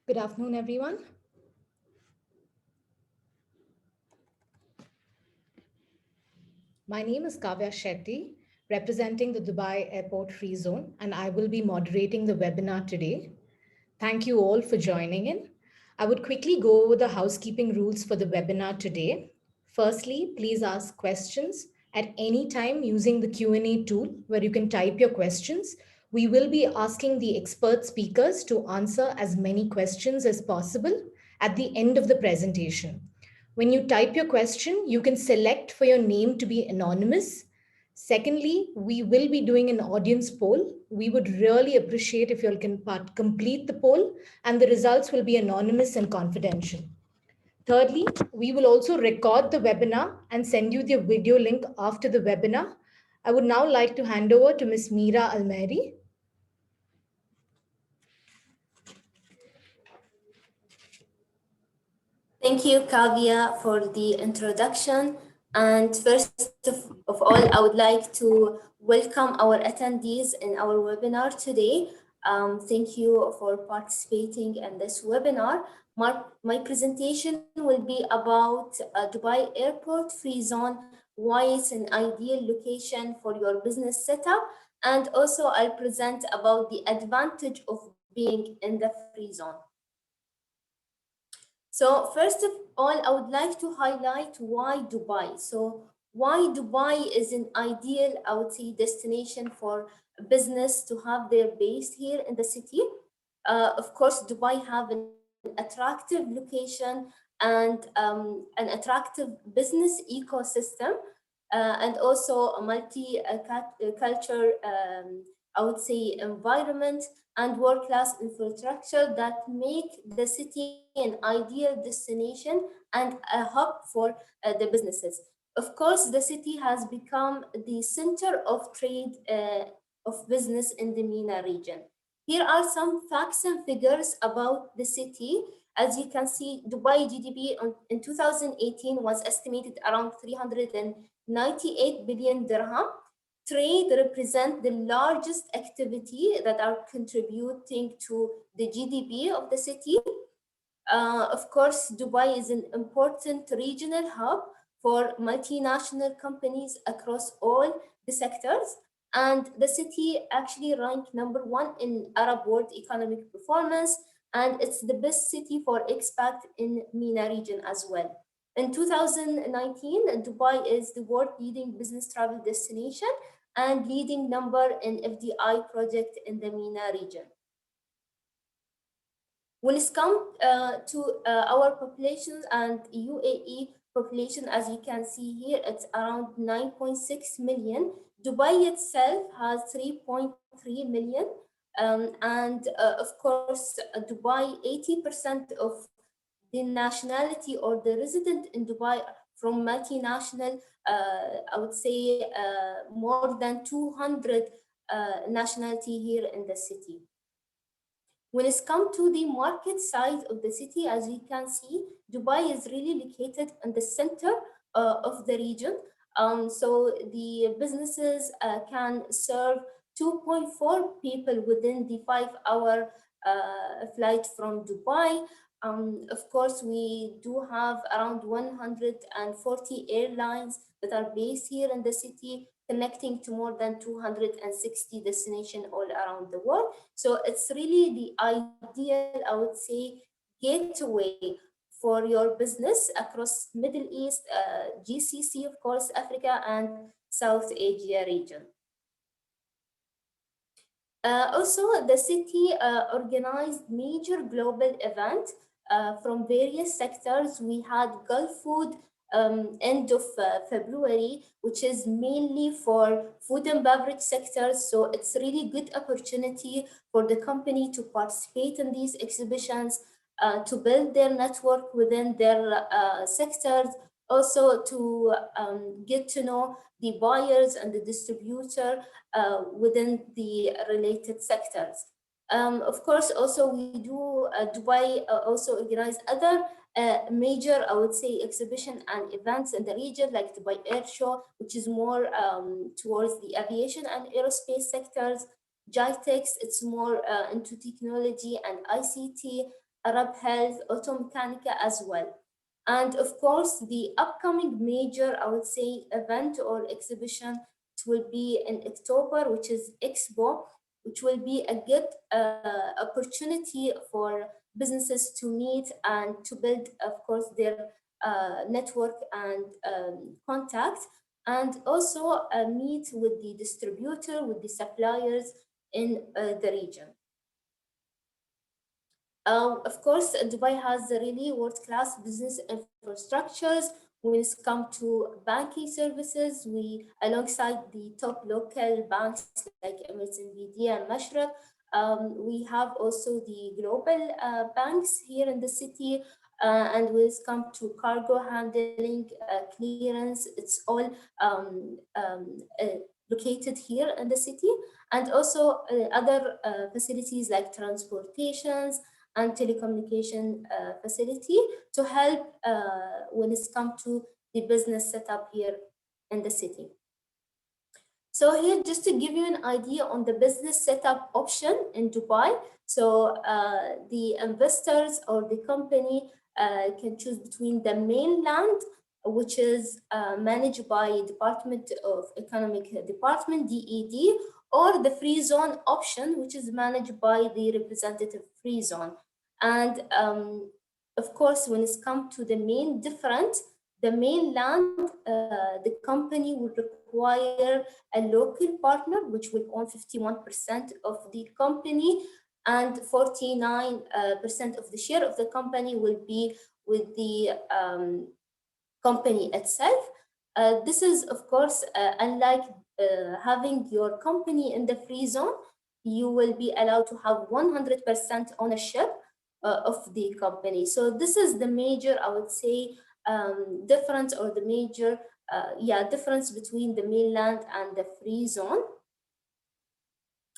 Good afternoon, everyone. My name is Kavya Shetty, representing the Dubai Airport Free Zone, and I will be moderating the webinar today. Thank you all for joining in. I would quickly go over the housekeeping rules for the webinar today. Firstly, please ask questions at any time using the Q&A tool where you can type your questions. We will be asking the expert speakers to answer as many questions as possible at the end of the presentation. When you type your question, you can select for your name to be anonymous. Secondly, we will be doing an audience poll. We would really appreciate if you all can complete the poll, and the results will be anonymous and confidential. Thirdly, we will also record the webinar and send you the video link after the webinar. I would now like to hand over to Ms. Meera Almeri. Thank you, Kavya, for the introduction. And first of all, I would like to welcome our attendees in our webinar today. Thank you for participating in this webinar. My presentation will be about Dubai Airport Free Zone, why it's an ideal location for your business setup. And also I'll present about the advantage of being in the free zone. So first of all, I would like to highlight why Dubai. So why Dubai is an ideal, I would say, destination for business to have their base here in the city. Of course, Dubai have an attractive location and an attractive business ecosystem, and also a multi-culture, I would say, environment and world-class infrastructure that make the city an ideal destination and a hub for the businesses. Of course, the city has become the center of trade of business in the MENA region. Here are some facts and figures about the city. As you can see, Dubai GDP in 2018 was estimated around 398 billion dirham. Trade represents the largest activity that are contributing to the GDP of the city. Of course, Dubai is an important regional hub for multinational companies across all the sectors. And the city actually ranked #1 in Arab World Economic Performance, and it's the best city for expat in MENA region as well. In 2019, Dubai is the world leading business travel destination and leading number in FDI project in the MENA region. When it's come to our population and UAE population, as you can see here, it's around 9.6 million. Dubai itself has 3.3 million. And of course, Dubai, 80% of the nationality or the resident in Dubai from multinational, I would say more than 200 nationality here in the city. When it's come to the market side of the city, as you can see, Dubai is really located in the center of the region. So the businesses can serve 2.4 people within the 5-hour flight from Dubai. Of course, we do have around 140 airlines that are based here in the city, connecting to more than 260 destinations all around the world. So it's really the ideal, I would say, gateway for your business across Middle East, GCC, of course, Africa, and South Asia region. Also, the city organized major global events from various sectors. We had Gulf Food end of February, which is mainly for food and beverage sectors. So it's really good opportunity for the company to participate in these exhibitions, to build their network within their sectors, also to get to know the buyers and the distributor within the related sectors. Of course, also we do, Dubai also organize other major, I would say, exhibition and events in the region, like Dubai Air Show, which is more towards the aviation and aerospace sectors. GITEX, it's more into technology and ICT. Arab Health, Automechanica as well. And of course, the upcoming major, I would say, event or exhibition, it will be in October, which is Expo, which will be a good opportunity for businesses to meet and to build, of course, their network and contact, and also meet with the distributor, with the suppliers in the region. Of course, Dubai has really world-class business infrastructures. When it's come to banking services, we, alongside the top local banks like Emirates NBD and Mashraq, we have also the global banks here in the city. And when it's come to cargo handling, clearance, it's all located here in the city. And also other facilities like transportations and telecommunication facility to help when it's come to the business setup here in the city. So here, just to give you an idea on the business setup option in Dubai. So the investors or the company can choose between the mainland, which is managed by Department of Economic Department, DED, or the free zone option, which is managed by the representative free zone. And of course, when it's come to the main difference, the mainland, the company will require a local partner, which will own 51% of the company, and 49% of the share of the company will be with the company itself. This is, of course, unlike having your company in the free zone, you will be allowed to have 100% ownership of the company. So this is the major, I would say, difference, or the major difference between the mainland and the free zone.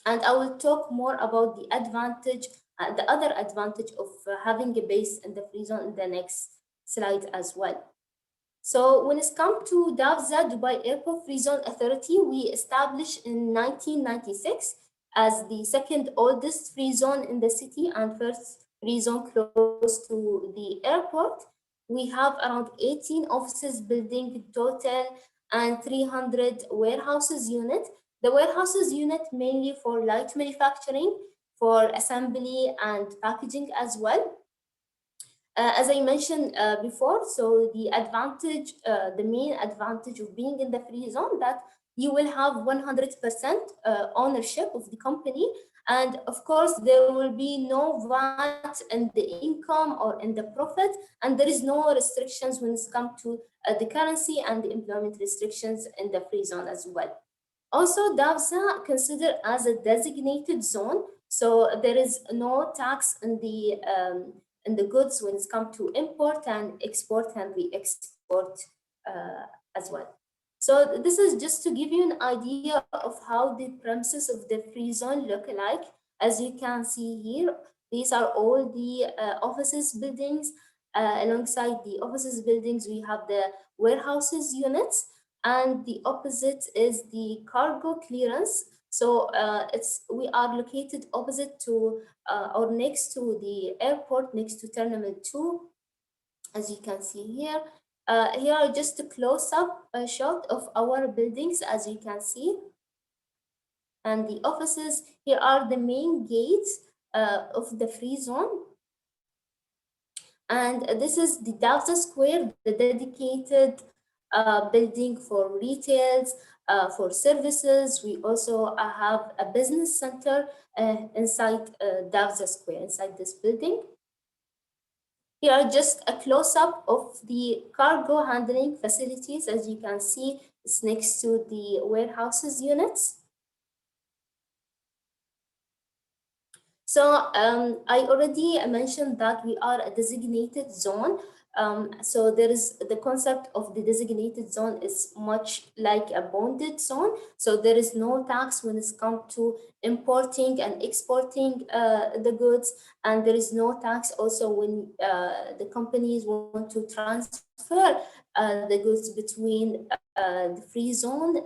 And I will talk more about the advantage, the other advantage of having a base in the free zone in the next slide as well. So when it's come to DAFZA, Dubai Airport Free Zone Authority, we established in 1996 as the second oldest free zone in the city and first free zone close to the airport. We have around 18 offices building total and 300 warehouses unit. The warehouses unit mainly for light manufacturing, for assembly and packaging as well. As I mentioned before, so the main advantage of being in the free zone, that you will have 100% ownership of the company. And of course, there will be no VAT in the income or in the profit, and there is no restrictions when it's come to the currency and the employment restrictions in the free zone as well. Also, DAFZA considered as a designated zone, so there is no tax in the goods when it's come to import and export and re-export as well. So this is just to give you an idea of how the premises of the free zone look like. As you can see here, these are all the offices buildings. Alongside the offices buildings, we have the warehouses units, and the opposite is the cargo clearance. So we are located opposite to or next to the airport, next to Terminal 2, as you can see here. Here are just a close-up shot of our buildings, as you can see. And the offices, here are the main gates of the free zone. And this is the DAFZA Square, the dedicated building for retails, for services. We also have a business center inside DAFZA Square, inside this building. Here are just a close-up of the cargo handling facilities. As you can see, it's next to the warehouses units. So I already mentioned that we are a designated zone. So there is the concept of the designated zone is much like a bonded zone. So there is no tax when it's come to importing and exporting the goods, and there is no tax also when the companies want to transfer the goods between the free zone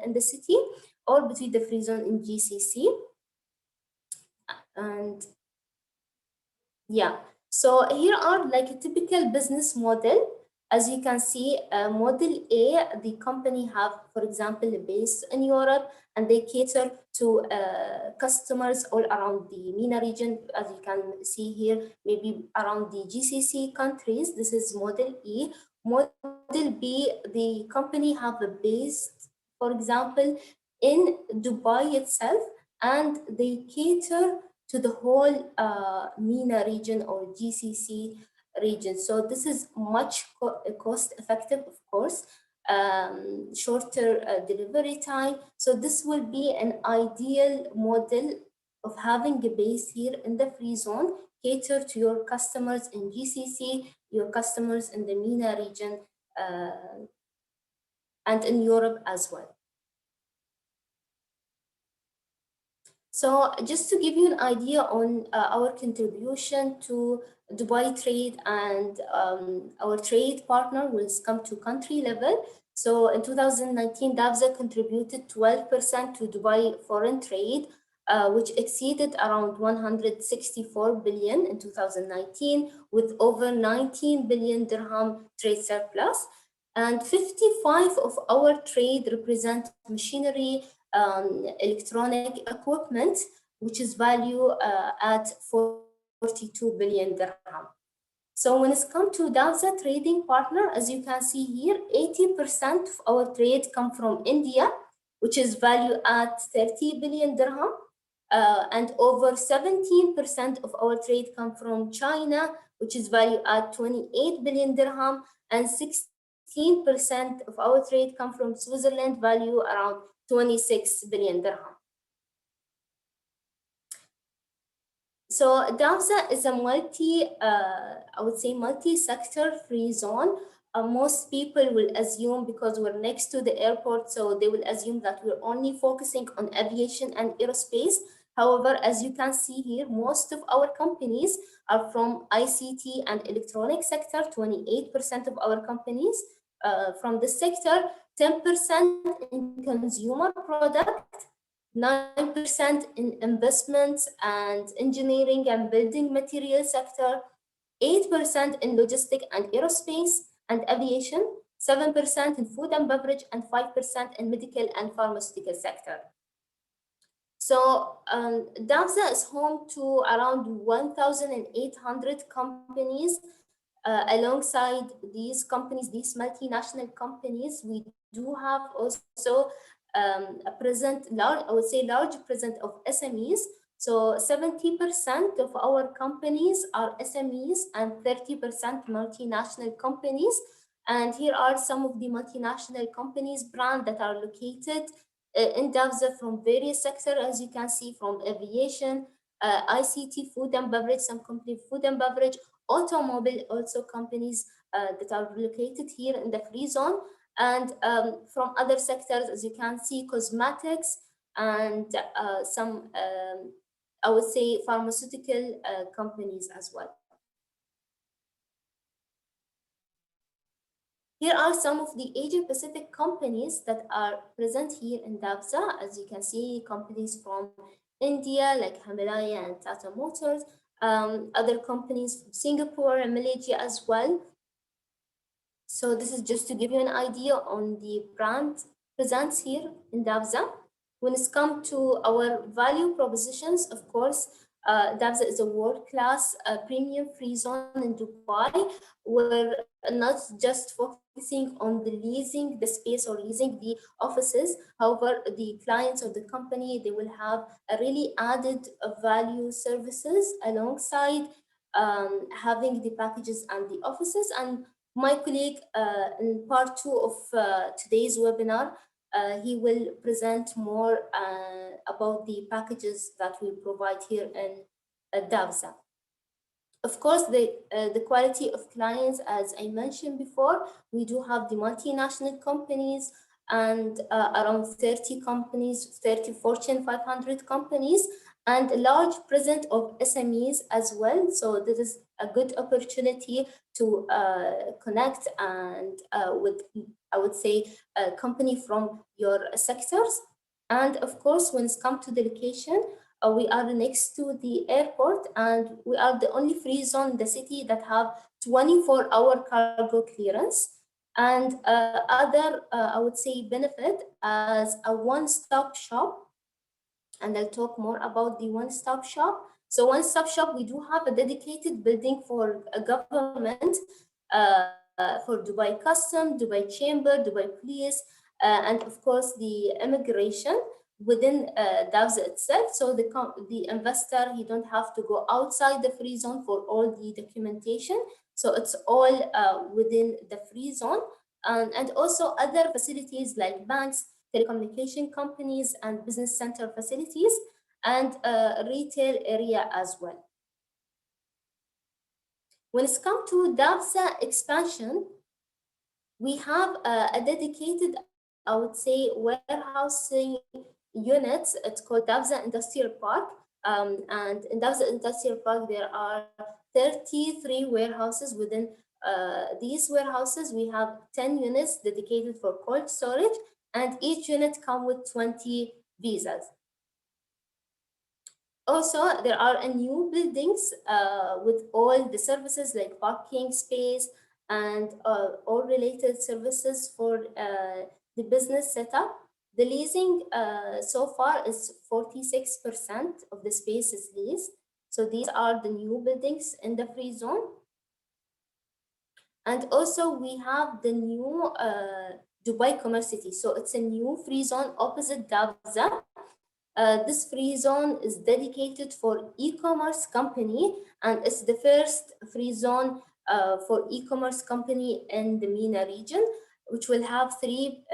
in the city or between the free zone in GCC. And yeah, So here are like a typical business model. As you can see, model A, the company have, for example, based in Europe, and they cater to customers all around the MENA region, as you can see here, maybe around the GCC countries. This is model E. Model B, the company have a base, for example, in Dubai itself, and they cater to the whole MENA region or GCC region. So this is much cost effective, of course, shorter delivery time. So this will be an ideal model of having a base here in the free zone, cater to your customers in GCC, your customers in the MENA region, and in Europe as well. So just to give you an idea on our contribution to Dubai trade and our trade partner will come to country level. So in 2019, DAFZA contributed 12% to Dubai foreign trade, which exceeded around 164 billion in 2019, with over 19 billion dirham trade surplus. And 55 of our trade represent machinery, electronic equipment, which is value at 42 billion dirham. So when it's come to DAFZA trading partner, as you can see here, 80% of our trade come from India, which is value at 30 billion dirham. And over 17% of our trade come from China, which is value at 28 billion dirham, and 16% of our trade come from Switzerland, value around 26 billion dirham. So DAFZA is a I would say multi-sector free zone. Most people will assume, because we're next to the airport, so they will assume that we're only focusing on aviation and aerospace. However, as you can see here, most of our companies are from ICT and electronic sector, 28% of our companies from this sector, 10% in consumer product, 9% in investments and engineering and building material sector, 8% in logistic and aerospace and aviation, 7% in food and beverage, and 5% in medical and pharmaceutical sector. So DAFZA is home to around 1,800 companies. Alongside these companies, these multinational companies, we do have also I would say large present of SMEs. So 70% of our companies are SMEs and 30% multinational companies. And here are some of the multinational companies brand that are located in DAFZA from various sectors, as you can see, from aviation, ICT, food and beverage, some company food and beverage, automobile, also companies that are located here in the free zone, and from other sectors, as you can see, cosmetics and some, I would say, pharmaceutical companies as well. Here are some of the Asia Pacific companies that are present here in DAFZA. As you can see, companies from India like Himalaya and Tata Motors, other companies from Singapore and Malaysia as well. So this is just to give you an idea on the brand presence here in DAFZA. When it's come to our value propositions, of course, DAFZA is a world-class premium free zone in Dubai. We're not just focusing on the leasing the space or leasing the offices. However, the clients or the company, they will have a really added value services alongside having the packages and the offices. And my colleague in part 2 of today's webinar, he will present more about the packages that we provide here in DAFZA. Of course, the quality of clients, as I mentioned before, we do have the multinational companies and around 30 companies, 30 Fortune 500 companies, and a large presence of SMEs as well. So this is a good opportunity to connect and with, I would say, a company from your sectors. And of course, when it's come to the location, We are next to the airport, and we are the only free zone in the city that have 24-hour cargo clearance. And other, I would say, benefit as a one-stop shop, and I'll talk more about the one-stop shop. So one-stop shop, we do have a dedicated building for a government, for Dubai Custom, Dubai Chamber, Dubai Police, and of course the immigration within DAFZA itself. So the investor, he don't have to go outside the free zone for all the documentation. So it's all within the free zone, and also other facilities like banks, telecommunication companies, and business center facilities, and retail area as well. When it's come to DAFZA expansion, we have a dedicated, I would say, warehousing unit. It's called DAFZA Industrial Park. And in DAFZA Industrial Park, there are 33 warehouses. Within these warehouses, we have 10 units dedicated for cold storage, and each unit comes with 20 visas. Also, there are new buildings with all the services like parking space and all related services for the business setup. The leasing so far is 46% of the space is leased. So these are the new buildings in the free zone. And also we have the new Dubai Commerce City. So it's a new free zone opposite DAFZA. This free zone is dedicated for e-commerce company, and it's the first free zone for e-commerce company in the MENA region, which will have three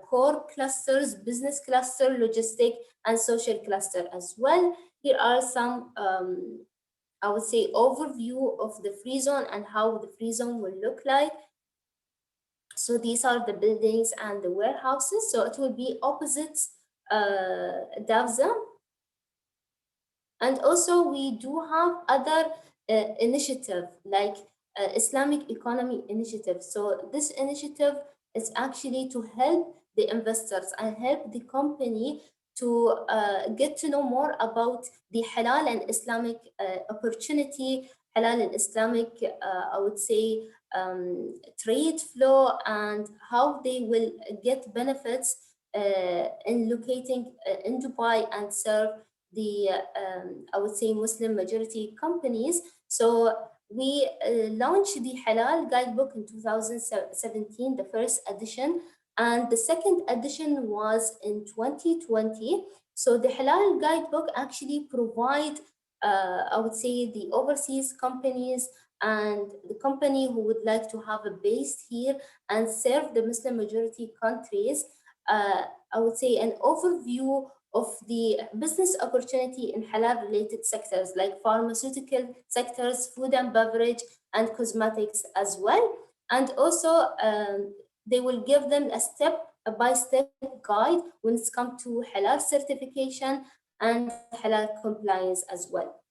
core clusters: business cluster, logistic, and social cluster as well. Here are some, I would say, overview of the free zone and how the free zone will look like. So these are the buildings and the warehouses. So it will be opposite DAFZA. And also we do have other initiative like Islamic Economy Initiative. So this initiative is actually to help the investors and help the company to get to know more about the halal and Islamic opportunity, halal and Islamic, I would say, trade flow, and how they will get benefits in locating in Dubai and serve the, I would say, Muslim majority companies. So we launched the Halal Guidebook in 2017, the first edition, and the second edition was in 2020. So the Halal Guidebook actually provide, I would say, the overseas companies and the company who would like to have a base here and serve the Muslim majority countries, I would say, an overview of the business opportunity in halal related sectors like pharmaceutical sectors, food and beverage, and cosmetics as well. And also they will give them a step-by-step guide when it's come to halal certification and halal compliance as well.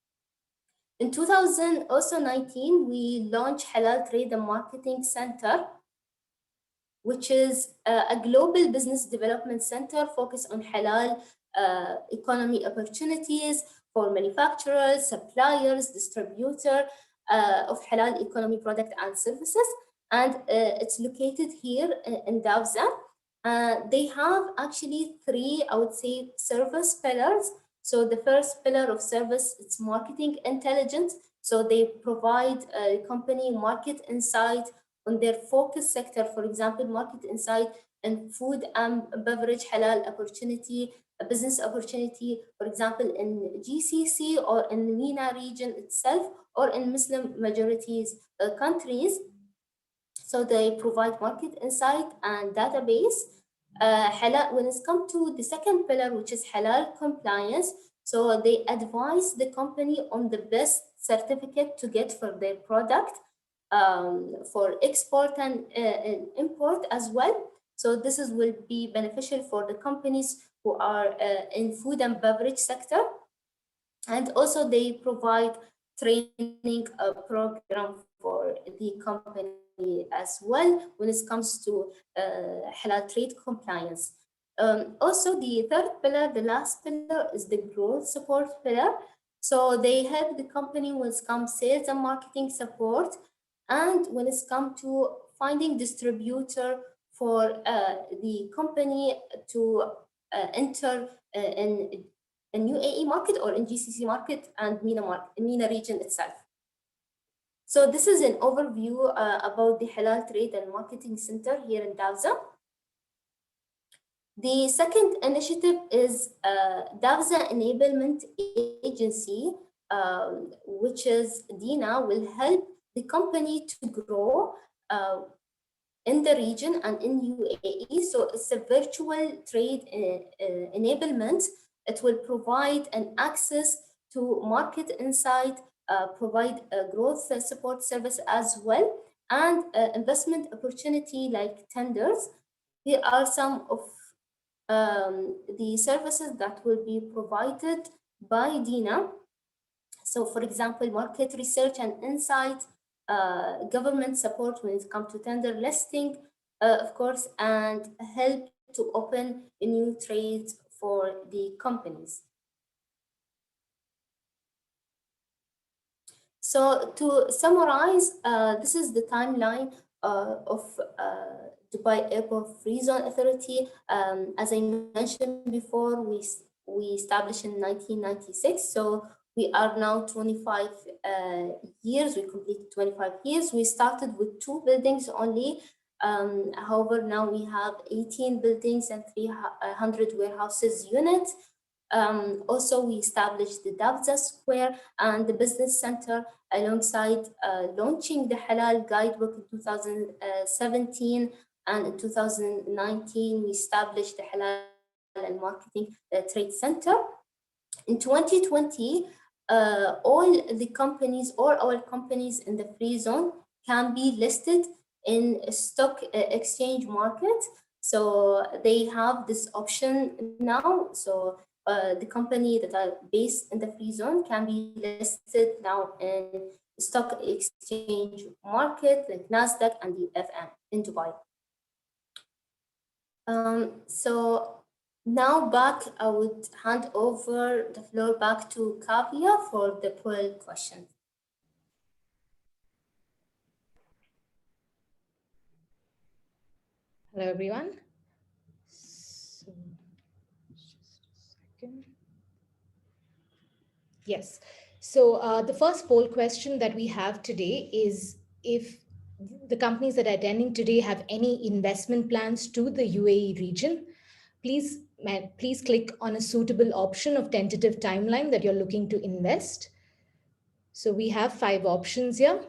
In 2019, we launched Halal Trade and Marketing Center, which is a global business development center focused on halal economy opportunities for manufacturers, suppliers, distributor of halal economy product and services. And it's located here in DAFZA. They have actually three, I would say, service pillars. So the first pillar of service is marketing intelligence. So they provide a company market insight on their focus sector, for example, market insight and food and beverage halal opportunity, a business opportunity, for example, in GCC or in the MENA region itself, or in Muslim majorities countries. So they provide market insight and database. Halal, when it's come to the second pillar, which is halal compliance, so they advise the company on the best certificate to get for their product, for export and import as well. So this will be beneficial for the companies who are in food and beverage sector. And also they provide training program for the company as well when it comes to halal trade compliance. Also, the third pillar, the last pillar, is the growth support pillar. So they help the company when it's come sales and marketing support, and when it's come to finding distributor for the company to enter in UAE market or in GCC market and MENA region itself. So this is an overview about the Halal Trade and Marketing Center here in DAFZA. The second initiative is DAFZA Enablement Agency, which is DINA, will help the company to grow in the region and in UAE. So it's a virtual trade enablement. It will provide an access to market insight, provide a growth support service as well, and investment opportunity like tenders. Here are some of the services that will be provided by DINA. So, for example, market research and insight, government support when it comes to tender listing, of course, and help to open a new trades for the companies. So to summarize, this is the timeline of Dubai Airport Free Zone Authority. As I mentioned before, we established in 1996. So we are now 25 years. We completed 25 years. We started with 2 buildings only. However, now we have 18 buildings and 300 warehouses units. Also, we established the DAFZA Square and the Business Center alongside launching the Halal Guidebook in 2017, and in 2019 we established the Halal and Marketing Trade Center. In 2020, all the companies, all our companies in the free zone can be listed in a stock exchange market. So they have this option now. So the company that are based in the free zone can be listed now in stock exchange market like Nasdaq and the FM in Dubai. So now back, I would hand over the floor back to Kavya for the poll question. Hello, everyone. So, just a second. Yes. So the first poll question that we have today is if the companies that are attending today have any investment plans to the UAE region, please click on a suitable option of tentative timeline that you're looking to invest. So we have 5 options here.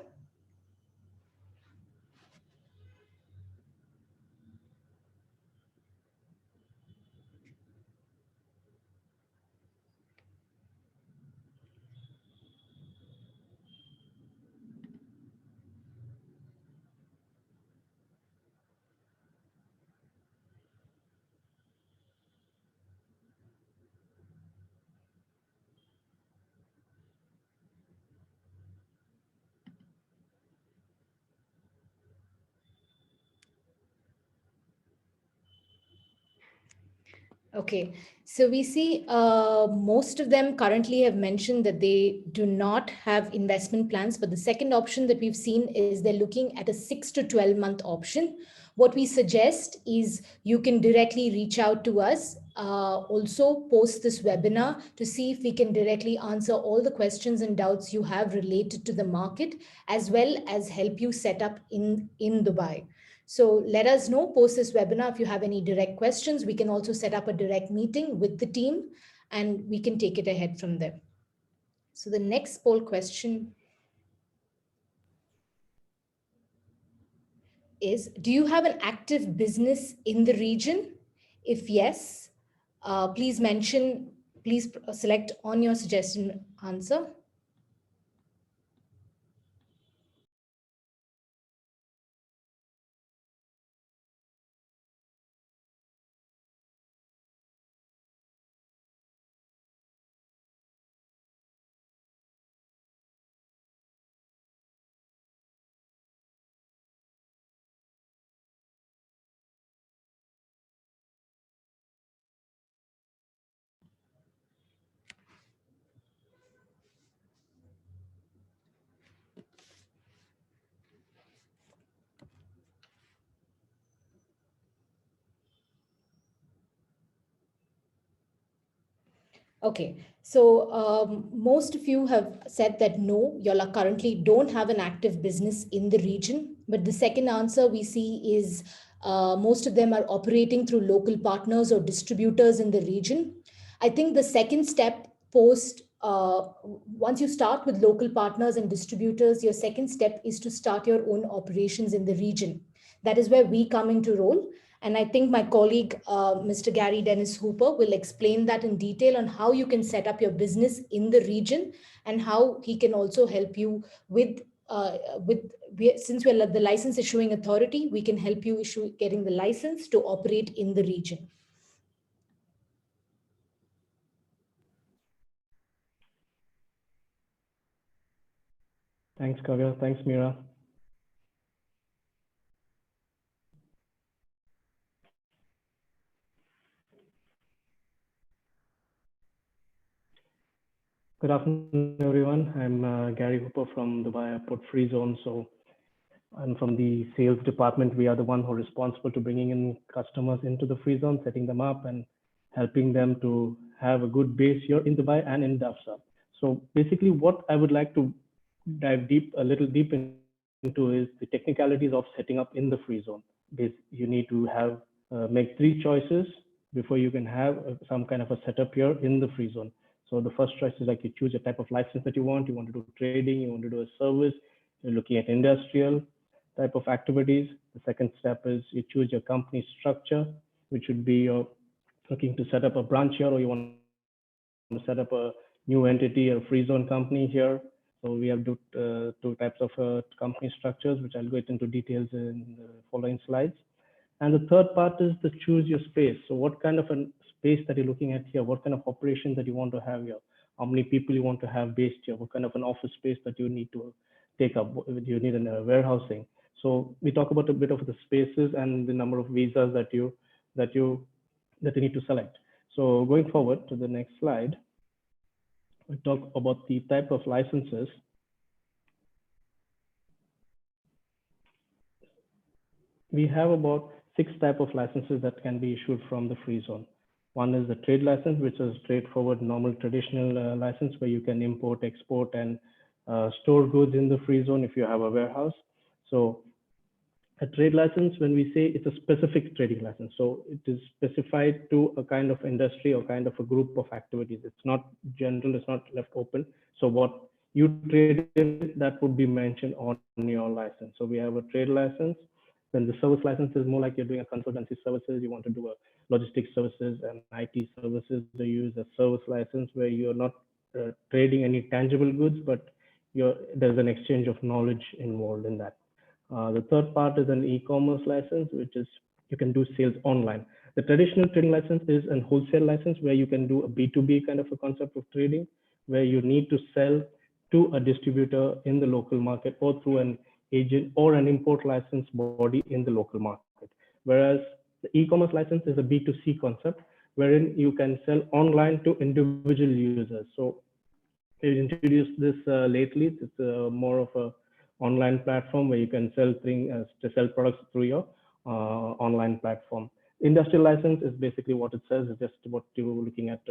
Okay, so we see most of them currently have mentioned that they do not have investment plans. But the second option that we've seen is they're looking at a 6 to 12 month option. What we suggest is you can directly reach out to us, also post this webinar to see if we can directly answer all the questions and doubts you have related to the market, as well as help you set up in Dubai. So let us know post this webinar if you have any direct questions. We can also set up a direct meeting with the team and we can take it ahead from there. So the next poll question is, do you have an active business in the region? If yes, please select on your suggestion answer. Okay, so most of you have said that no, you all are currently don't have an active business in the region. But the second answer we see is most of them are operating through local partners or distributors in the region. I think the second step post, once you start with local partners and distributors, your second step is to start your own operations in the region. That is where we come into role. And I think my colleague, Mr. Gary Dennis Hooper, will explain that in detail on how you can set up your business in the region and how he can also help you with. Since we're the license issuing authority, we can help you issue getting the license to operate in the region. Thanks, Kavya. Thanks, Mira. Good afternoon, everyone. I'm Gary Hooper from Dubai Airport Free Zone. So I'm from the sales department. We are the one who are responsible to bringing in customers into the free zone, setting them up and helping them to have a good base here in Dubai and in DAFZA. So basically what I would like to dive a little deep into is the technicalities of setting up in the free zone. You need to have make three choices before you can have some kind of a setup here in the free zone. So the first choice is like you choose a type of license that you want. You want to do trading, you want to do a service, you're looking at industrial type of activities. The second step is you choose your company structure, which would be you're looking to set up a branch here, or you want to set up a new entity, a free zone company here. So we have two types of company structures, which I'll go into details in the following slides. And the third part is to choose your space. So what kind of a space that you're looking at here? What kind of operation that you want to have here? How many people you want to have based here? What kind of an office space that you need to take up? Do you need a warehousing? So we talk about a bit of the spaces and the number of visas that you need to select. So going forward to the next slide, we talk about the type of licenses. We have about 6 types of licenses that can be issued from the free zone. One is the trade license, which is straightforward, normal, traditional license where you can import, export, and store goods in the free zone if you have a warehouse. So a trade license, when we say it's a specific trading license, so it is specified to a kind of industry or kind of a group of activities. It's not general, it's not left open. So what you trade in, that would be mentioned on your license. So we have a trade license. Then the service license is more like you're doing a consultancy services. You want to do a logistics services and IT services. They use a service license where you're not trading any tangible goods, but there's an exchange of knowledge involved in that. The third part is an e-commerce license, which is you can do sales online. The traditional trading license is a wholesale license where you can do a B2B kind of a concept of trading, where you need to sell to a distributor in the local market or through an agent or an import license body in the local market. Whereas the e-commerce license is a B2C concept, wherein you can sell online to individual users. So we introduced this lately. It's more of a online platform where you can sell products through your online platform. Industrial license is basically what it says. It's just what you're looking at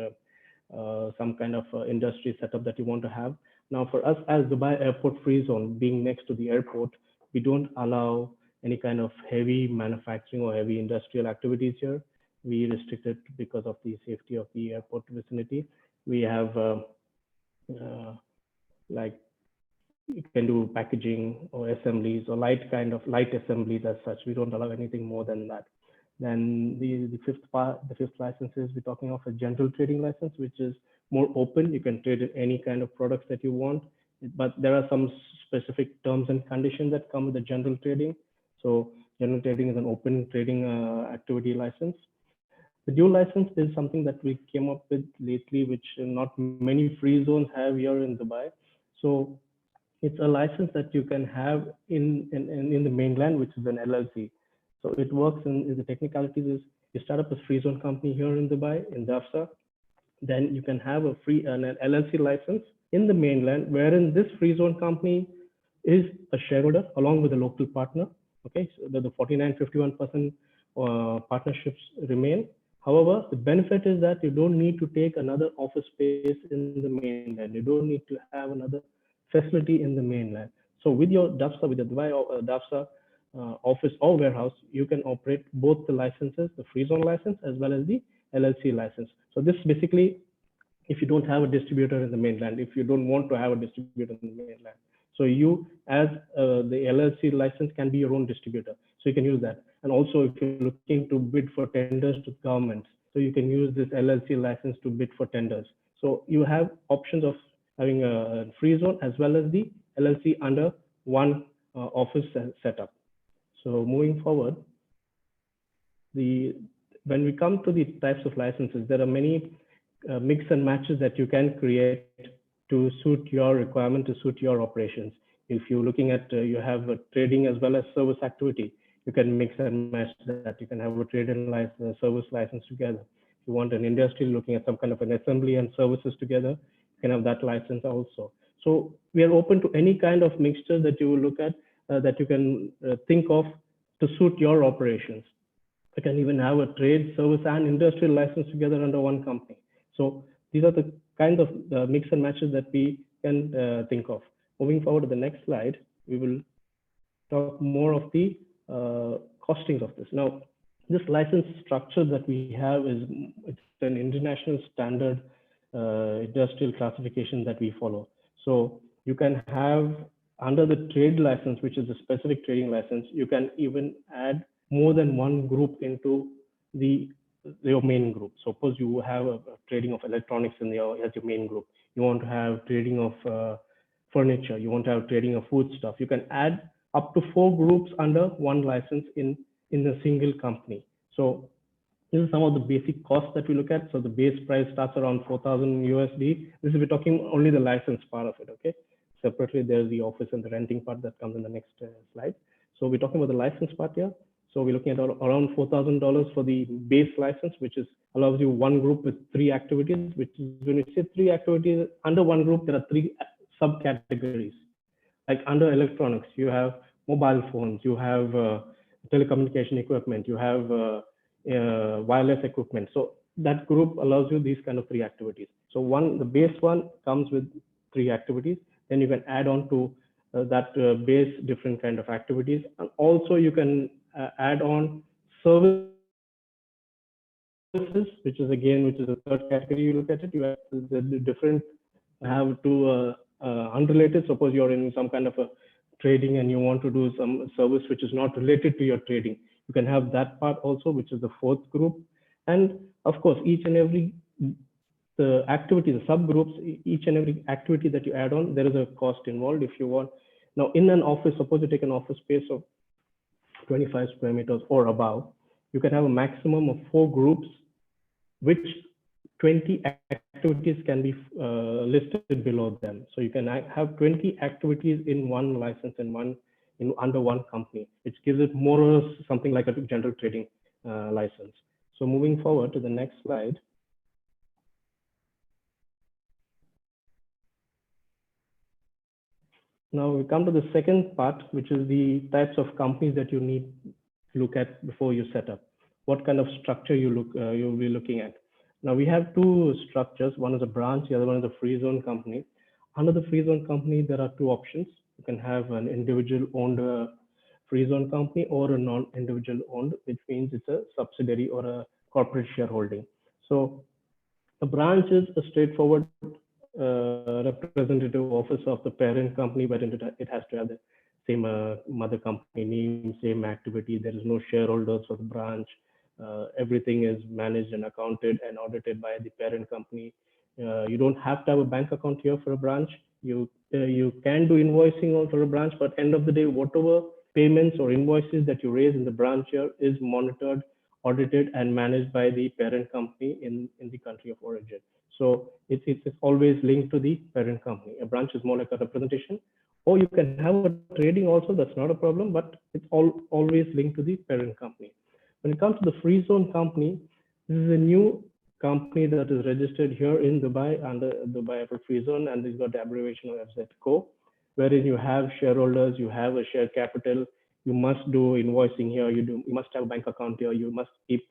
some kind of industry setup that you want to have. Now, for us as Dubai Airport Free Zone, being next to the airport, we don't allow any kind of heavy manufacturing or heavy industrial activities here. We restrict it because of the safety of the airport vicinity. We have like you can do packaging or assemblies or light assemblies as such. We don't allow anything more than that. Then the fifth license is we're talking of a general trading license, which is more open. You can trade in any kind of products that you want, but there are some specific terms and conditions that come with the general trading. So general trading is an open trading activity license. The dual license is something that we came up with lately, which not many free zones have here in Dubai. So it's a license that you can have in the mainland, which is an LLC. So it works in the technicalities is you start up a free zone company here in Dubai, in DAFZA, then you can have an LLC license in the mainland, wherein this free zone company is a shareholder along with a local partner. Okay, so the 49-51% partnerships remain, However, the benefit is that you don't need to take another office space in the mainland. You don't need to have another facility in the mainland. So with your DAFZA, with the Dubai DAFZA office or warehouse, you can operate both the licenses, the free zone license as well as the LLC license. So this basically, if you don't have a distributor in the mainland, if you don't want to have a distributor in the mainland, so you as the LLC license can be your own distributor, so you can use that. And also if you're looking to bid for tenders to governments, so you can use this LLC license to bid for tenders. So you have options of having a free zone as well as the LLC under one office setup. So moving forward, the when we come to the types of licenses, there are many mix and matches that you can create to suit your requirement, to suit your operations. If you're looking at, you have a trading as well as service activity, you can mix and match that. You can have a trading license, service license together. If you want an industry looking at some kind of an assembly and services together, you can have that license also. So we are open to any kind of mixture that you will look at, that you can think of to suit your operations. You can even have a trade, service, and industrial license together under one company. So these are the kind of mix and matches that we can think of. Moving forward to the next slide, we will talk more of the costings of this. Now, this license structure that we have is it's an international standard industrial classification that we follow. So you can have under the trade license, which is a specific trading license, you can even add more than one group into the your main group. Suppose you have a trading of electronics in your as your main group. You want to have trading of furniture. You want to have trading of food stuff. You can add up to 4 groups under one license in a single company. So this is some of the basic costs that we look at. So the base price starts around 4,000 USD. This is we're talking only the license part of it. Okay. Separately, there's the office and the renting part that comes in the next slide. So we're talking about the license part here. So we're looking at around $4,000 for the base license, which is allows you one group with 3 activities. Which is when you say 3 activities under one group, there are 3 subcategories. Like under electronics, you have mobile phones, you have telecommunication equipment, you have wireless equipment. So that group allows you these kind of 3 activities. So the base one comes with 3 activities. Then you can add on to that base different kind of activities. And also you can add on services, which is a third category. You look at it, you have the different have to unrelated. Suppose you're in some kind of a trading and you want to do some service which is not related to your trading. You can have that part also, which is the 4th group. And of course, each and every the activity, the subgroups, each and every activity that you add on, there is a cost involved. If you want now in an office, suppose you take an office space of 25 square meters or above, you can have a maximum of 4 groups, which 20 activities can be listed below them. So you can have 20 activities in one license and under one company, which gives it more or less something like a general trading license. So moving forward to the next slide. Now we come to the second part, which is the types of companies that you need to look at before you set up. What kind of structure you'll be looking at. Now we have 2 structures. One is a branch, the other one is a free zone company. Under the free zone company, there are 2 options. You can have an individual owned free zone company or a non-individual owned, which means it's a subsidiary or a corporate shareholding. So a branch is a straightforward representative office of the parent company, but it has to have the same mother company name, same activity. There is no shareholders for the branch. Everything is managed and accounted and audited by the parent company. You don't have to have a bank account here for a branch. You can do invoicing for a branch, but end of the day, whatever payments or invoices that you raise in the branch here is monitored, audited, and managed by the parent company in the country of origin. So it's always linked to the parent company. A branch is more like a representation, or you can have a trading also. That's not a problem, but it's always linked to the parent company. When it comes to the free zone company, this is a new company that is registered here in Dubai under Dubai Apple Free Zone, and it's got the abbreviation of FZCO, wherein you have shareholders, you have a share capital, you must do invoicing here, you must have a bank account here, you must keep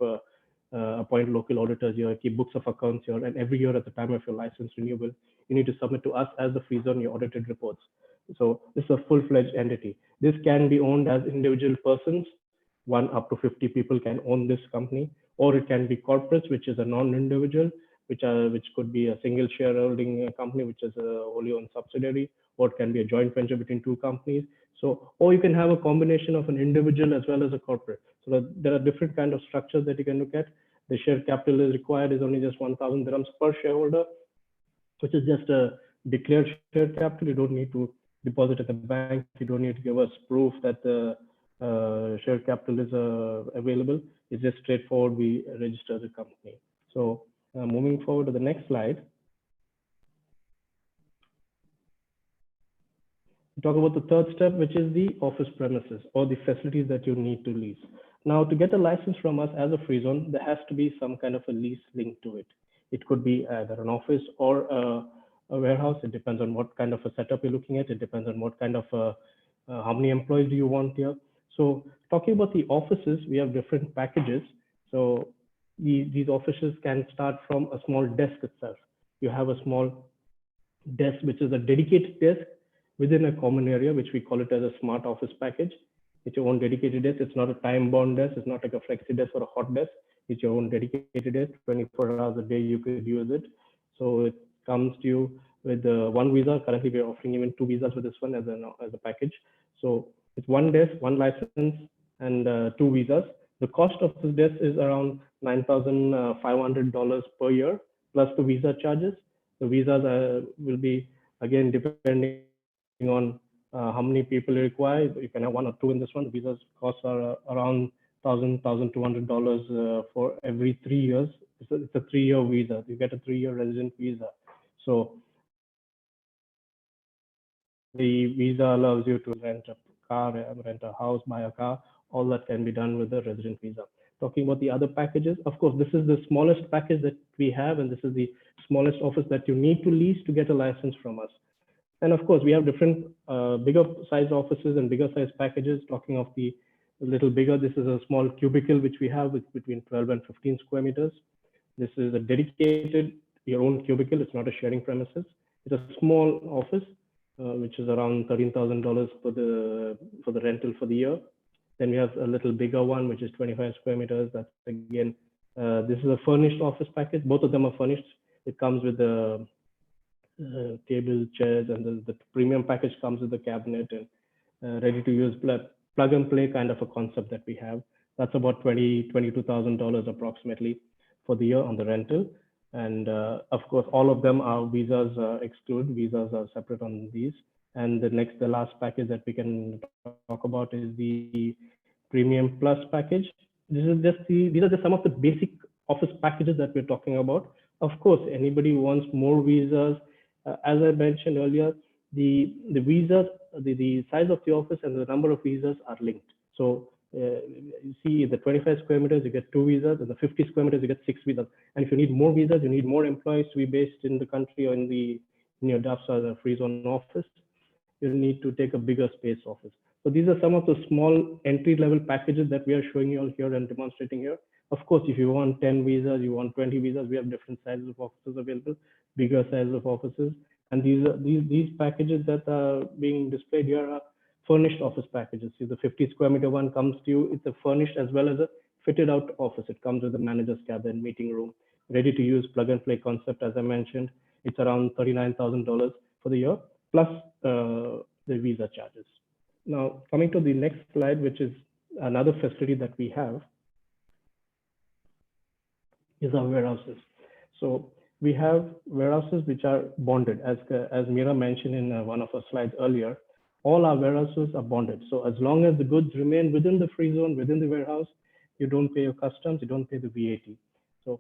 appoint local auditors here, keep books of accounts here, and every year at the time of your license renewal, you need to submit to us as the free zone your audited reports. So this is a full-fledged entity. This can be owned as individual persons. One up to 50 people can own this company, or it can be corporates, which is a non-individual, which could be a single shareholding company, which is a wholly owned subsidiary, or it can be a joint venture between two companies. So, or you can have a combination of an individual as well as a corporate. So that there are different kind of structures that you can look at. The share capital is required is only just 1,000 dirhams per shareholder, which is just a declared share capital. You don't need to deposit at the bank. You don't need to give us proof that the share capital is available. It's just straightforward. We register the company. So moving forward to the next slide. Talk about the third step, which is the office premises or the facilities that you need to lease. Now, to get a license from us as a free zone, there has to be some kind of a lease linked to it. It could be either an office or a warehouse. It depends on what kind of a setup you're looking at. It depends on what kind of how many employees do you want here. So talking about the offices, we have different packages. So these offices can start from a small desk itself. You have a small desk, which is a dedicated desk within a common area, which we call it as a smart office package. It's your own dedicated desk. It's not a time-bound desk. It's not like a flexi desk or a hot desk. It's your own dedicated desk. 24 hours a day you could use it. So it comes to you with one visa. Currently, we're offering even 2 visas with this one as a package. So it's 1 desk, 1 license, and 2 visas. The cost of this desk is around $9,500 per year, plus the visa charges. The visas will be, again, depending on how many people you require. You can have 1 or 2 in this one. The visas costs are around $1,200 for every 3 years. It's a 3-year visa. You get a 3-year resident visa. So the visa allows you to rent a car, rent a house, buy a car. All that can be done with the resident visa. Talking about the other packages, of course, this is the smallest package that we have, and this is the smallest office that you need to lease to get a license from us. And of course, we have different bigger size offices and bigger size packages. Talking of the little bigger, this is a small cubicle which we have with between 12 and 15 square meters. This is a dedicated, your own cubicle. It's not a sharing premises. It's a small office, which is around $13,000 for the rental for the year. Then we have a little bigger one, which is 25 square meters. That's again, this is a furnished office package. Both of them are furnished. It comes with the table, chairs, and the premium package comes with the cabinet and ready to use plug and play kind of a concept that we have. That's about $22,000 approximately for the year on the rental. And of course, all of them are visas excluded. Visas are separate on these. And the last package that we can talk about is the Premium Plus package. These are just some of the basic office packages that we're talking about. Of course, anybody who wants more visas, as I mentioned earlier, the visas, the size of the office and the number of visas are linked. So you see, the 25 square meters, you get 2 visas, and the 50 square meters, you get 6 visas. And if you need more visas, you need more employees to be based in the country or in your DAFZA, the free zone office, you need to take a bigger space office. So these are some of the small entry-level packages that we are showing you all here and demonstrating here. Of course, if you want 10 visas, you want 20 visas, we have different sizes of offices available, bigger sizes of offices. And these packages that are being displayed here are furnished office packages. See, the 50 square meter one comes to you. It's a furnished as well as a fitted out office. It comes with a manager's cabin, meeting room, ready to use plug and play concept. As I mentioned, it's around $39,000 for the year, plus the visa charges. Now, coming to the next slide, which is another facility that we have, is our warehouses. So we have warehouses which are bonded. As Mira mentioned in one of her slides earlier, all our warehouses are bonded. So as long as the goods remain within the free zone, within the warehouse, you don't pay your customs, you don't pay the VAT. So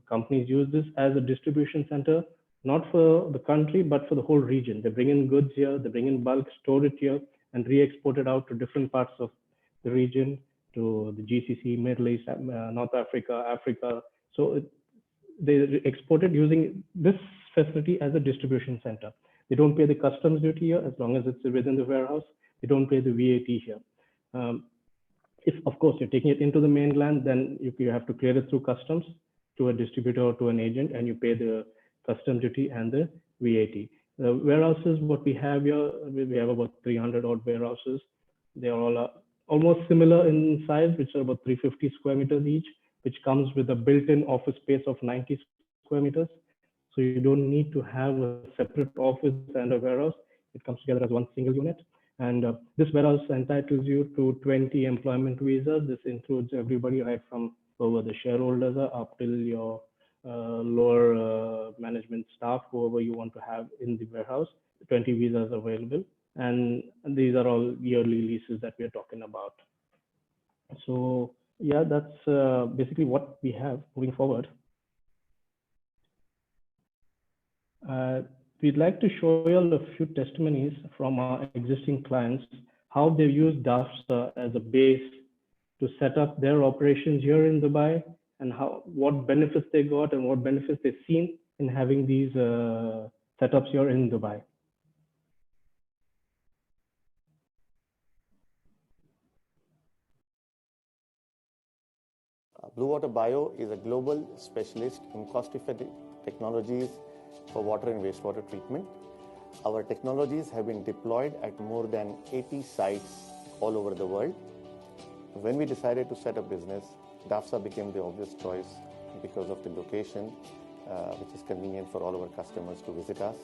companies use this as a distribution center, not for the country, but for the whole region. They bring in goods here, they bring in bulk, store it here, and re-export it out to different parts of the region, to the GCC, Middle East, North Africa, Africa. So they export it using this facility as a distribution center. They don't pay the customs duty here as long as it's within the warehouse. They don't pay the VAT here. If, of course, you're taking it into the mainland, then you have to clear it through customs to a distributor or to an agent, and you pay the custom duty and the VAT. The warehouses, what we have here, we have about 300 odd warehouses. They are all almost similar in size, which are about 350 square meters each, which comes with a built-in office space of 90 square meters. So you don't need to have a separate office and a warehouse. It comes together as one single unit. And this warehouse entitles you to 20 employment visas. This includes everybody, right from whoever the shareholders are up till your lower management staff, whoever you want to have in the warehouse. 20 visas available. And these are all yearly leases that we're talking about. So yeah, that's basically what we have moving forward. We'd like to show you all a few testimonies from our existing clients, how they've used DAFZA as a base to set up their operations here in Dubai, and what benefits they got and what benefits they've seen in having these setups here in Dubai. Blue Water Bio is a global specialist in cost-effective technologies for water and wastewater treatment. Our technologies have been deployed at more than 80 sites all over the world. When we decided to set up business, DAFZA became the obvious choice because of the location, which is convenient for all our customers to visit us.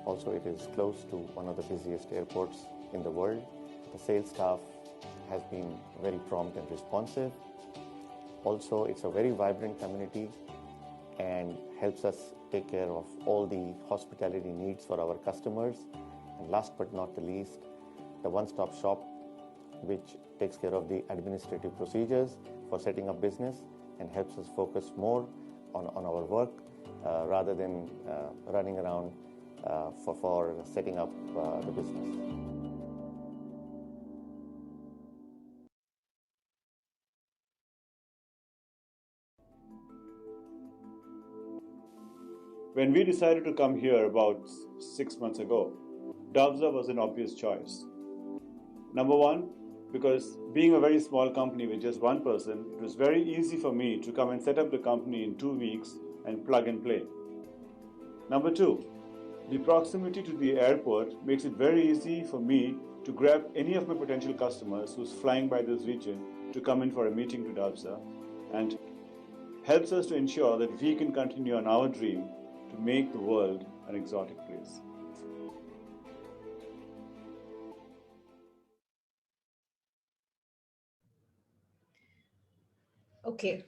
Also, it is close to one of the busiest airports in the world. The sales staff has been very prompt and responsive. Also, it's a very vibrant community and helps us take care of all the hospitality needs for our customers. And last but not the least, the one-stop shop, which takes care of the administrative procedures for setting up business and helps us focus more on our work rather than running around for setting up the business. When we decided to come here about 6 months ago, DAFZA was an obvious choice. Number one, because being a very small company with just one person, it was very easy for me to come and set up the company in 2 weeks and plug and play. Number two, the proximity to the airport makes it very easy for me to grab any of my potential customers who's flying by this region to come in for a meeting to DAFZA, and helps us to ensure that we can continue on our dream to make the world an exotic place. Okay,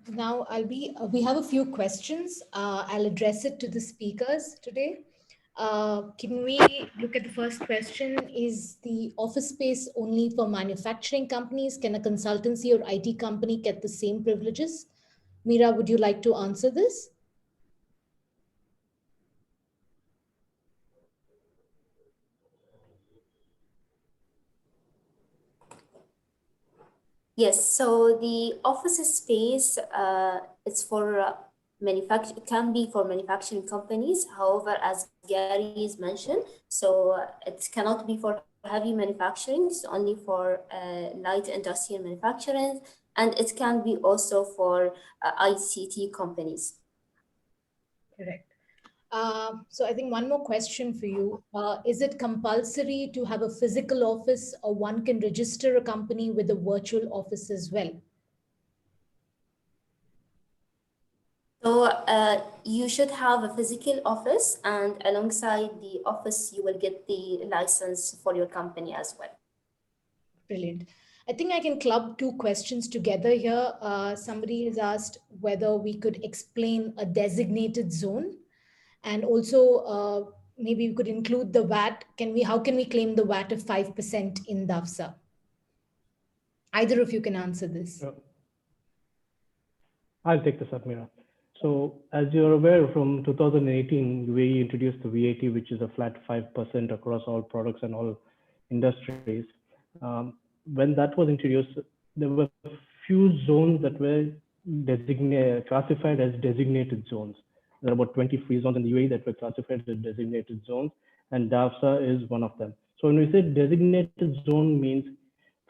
now we have a few questions. I'll address it to the speakers today. Can we look at the first question? Is the office space only for manufacturing companies? Can a consultancy or IT company get the same privileges? Mira, would you like to answer this? Yes, so the office space it's for it can be for manufacturing companies. However, as Gary has mentioned, so it cannot be for heavy manufacturing. It's only for light industrial manufacturing, and it can be also for ICT companies. Correct. So I think one more question for you. Is it compulsory to have a physical office, or one can register a company with a virtual office as well? So you should have a physical office, and alongside the office, you will get the license for your company as well. Brilliant. I think I can club two questions together here. Somebody has asked whether we could explain a designated zone, and also maybe we could include the VAT. How can we claim the VAT of 5% in DAFZA? Either of you can answer this. I'll take this up, Mira. So as you're aware, from 2018, UAE introduced the VAT, which is a flat 5% across all products and all industries. When that was introduced, there were a few zones that were classified as designated zones. There are about 20 free zones in the UAE that were classified as designated zones, and DAFZA is one of them. So when we say designated zone, means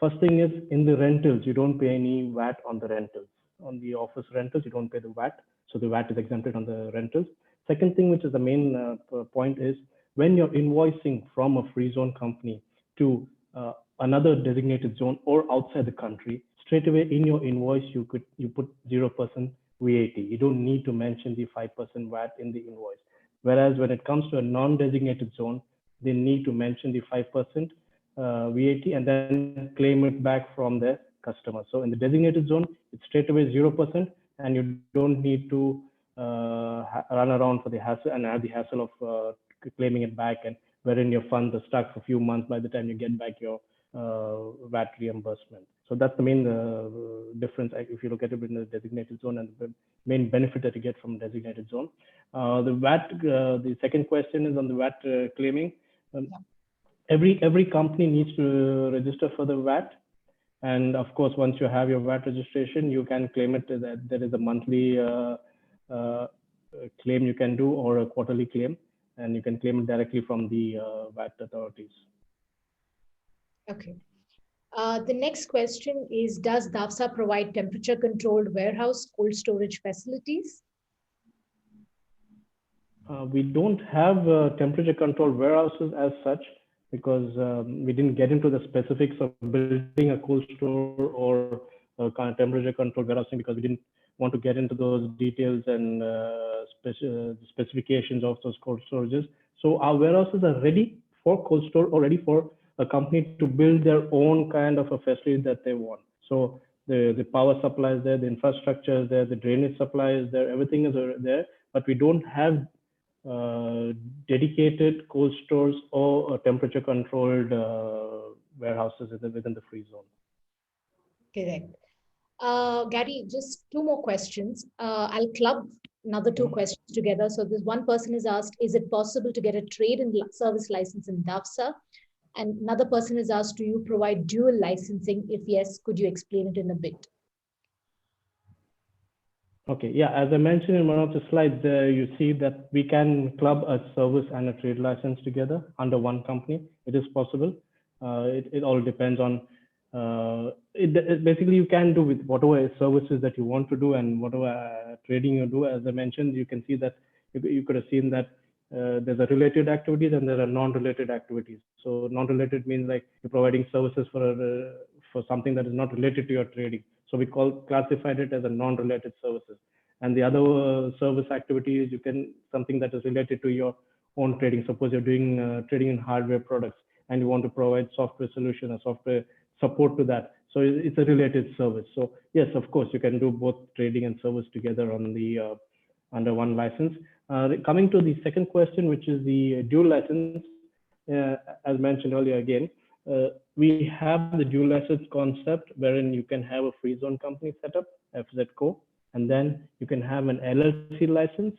First thing is in the rentals, you don't pay any VAT on the rentals. On the office rentals, you don't pay the VAT. So the VAT is exempted on the rentals. Second thing, which is the main point, is when you're invoicing from a free zone company to another designated zone or outside the country, straight away in your invoice, you put 0% VAT. You don't need to mention the 5% VAT in the invoice. Whereas when it comes to a non-designated zone, they need to mention the 5% VAT and then claim it back from the customer. So in the designated zone, it's straight away 0%, and you don't need to run around for the hassle and have the hassle of claiming it back, and wherein your funds are stuck for a few months by the time you get back your VAT reimbursement. So that's the main difference if you look at it in the designated zone, and the main benefit that you get from designated zone. The VAT, the second question is on the VAT claiming. Every company needs to register for the VAT, and of course, once you have your VAT registration, you can claim it. That there is a monthly claim you can do, or a quarterly claim, and you can claim it directly from the VAT authorities. Okay. The next question is, does DAFZA provide temperature-controlled warehouse cold storage facilities? We don't have temperature-controlled warehouses as such, because we didn't get into the specifics of building a cold store or kind of temperature-controlled warehousing, because we didn't want to get into those details and specifications of those cold storages. So our warehouses are ready for cold store, or ready for a company to build their own kind of a facility that they want. So the power supply is there, the infrastructure is there, the drainage supply is there, everything is there, but we don't have dedicated cold stores or temperature controlled warehouses within the free zone. Correct. Gary, just two more questions. I'll club another two questions together. So this one person is asked, is it possible to get a trade and service license in DAFZA? And another person is asked, do you provide dual licensing? If yes, could you explain it in a bit? Okay, yeah, as I mentioned in one of the slides, you see that we can club a service and a trade license together under one company. It is possible. It all depends on, basically you can do with whatever services that you want to do and whatever trading you do. As I mentioned, you can see that you could have seen that there's a related activities and there are non-related activities. So non-related means like you're providing services for something that is not related to your trading. So we classified it as a non-related services. And the other service activities, you can something that is related to your own trading. Suppose you're doing trading in hardware products and you want to provide software solution or software support to that. So it's a related service. So yes, of course, you can do both trading and service together on the under one license. Coming to the second question, which is the dual license, as mentioned earlier again, we have the dual license concept wherein you can have a free zone company set up, FZCO, and then you can have an LLC license,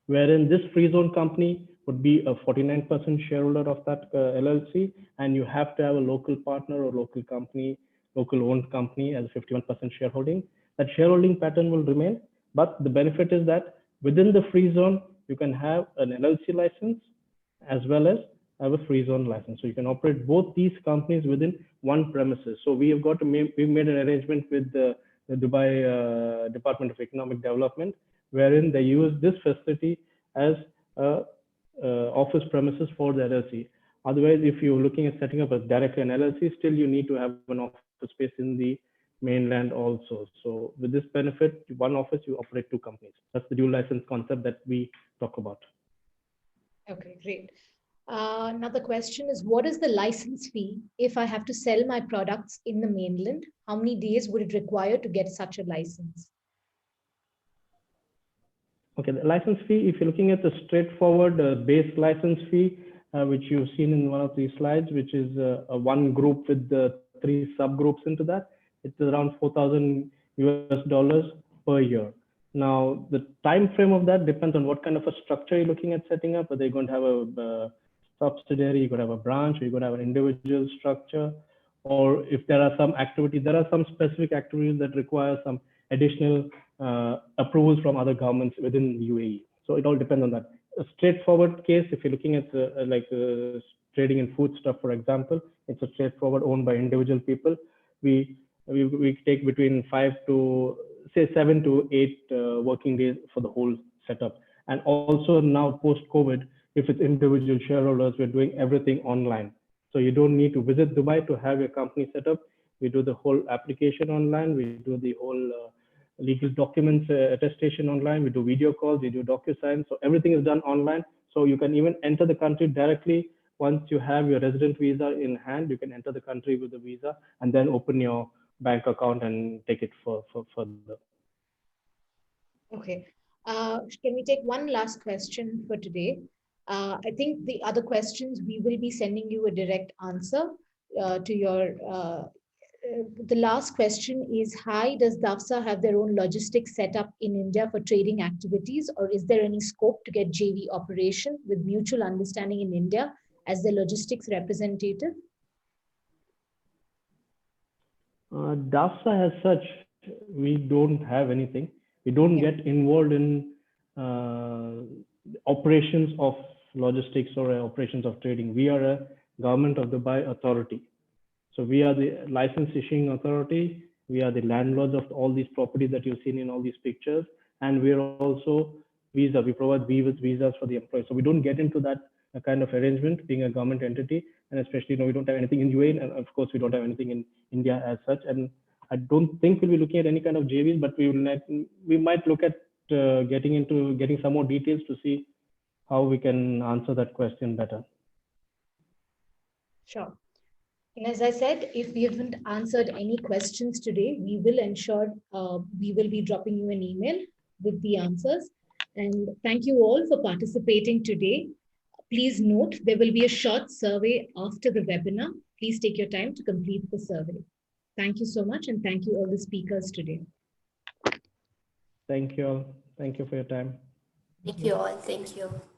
wherein this free zone company would be a 49% shareholder of that LLC, and you have to have a local partner or local company, local owned company as 51% shareholding. That shareholding pattern will remain, but the benefit is that within the free zone, you can have an LLC license as well as have a free zone license. So you can operate both these companies within one premises. So we have we've made an arrangement with the Dubai Department of Economic Development, wherein they use this facility as office premises for the LLC. Otherwise, if you're looking at setting up directly an LLC, still you need to have an office space in the mainland also. So with this benefit, one office, you operate two companies. That's the dual license concept that we talk about. Okay, great. Another question is, what is the license fee if I have to sell my products in the mainland? How many days would it require to get such a license? Okay, the license fee, if you're looking at the straightforward base license fee, which you've seen in one of these slides, which is a one group with the 3 subgroups into that, it's around $4,000 per year. Now, the time frame of that depends on what kind of a structure you're looking at setting up. Are they going to have a subsidiary, you could have a branch, or you could have an individual structure, or if there are some activities, there are some specific activities that require some additional approvals from other governments within the UAE. So it all depends on that. A straightforward case, if you're looking at trading in foodstuff, for example. It's a straightforward owned by individual people. We take between 7 to 8 working days for the whole setup. And also now post-COVID, if it's individual shareholders, we're doing everything online. So you don't need to visit Dubai to have your company set up. We do the whole application online. We do the whole legal documents attestation online. We do video calls. We do DocuSign. So everything is done online. So you can even enter the country directly. Once you have your resident visa in hand, you can enter the country with the visa and then open your bank account and take it for further. Okay. Can we take one last question for today? I think the other questions, we will be sending you a direct answer to your. The last question is, hi, does DAFZA have their own logistics set up in India for trading activities, or is there any scope to get JV operation with mutual understanding in India as the logistics representative? DAFZA as such, we don't have anything. We don't get involved in operations of logistics or operations of trading. We are a government of Dubai authority. So we are the license issuing authority. We are the landlords of all these properties that you've seen in all these pictures. And we are also visa. We provide visas for the employees. So we don't get into that kind of arrangement being a government entity. And especially, we don't have anything in UAE. And of course, we don't have anything in India as such. And I don't think we'll be looking at any kind of JVs, but we might look at getting some more details to see how we can answer that question better. Sure. And as I said, if we haven't answered any questions today, we will ensure we will be dropping you an email with the answers. And thank you all for participating today. Please note, there will be a short survey after the webinar. Please take your time to complete the survey. Thank you so much, and thank you all the speakers today. Thank you all. Thank you for your time. Thank you all. Thank you.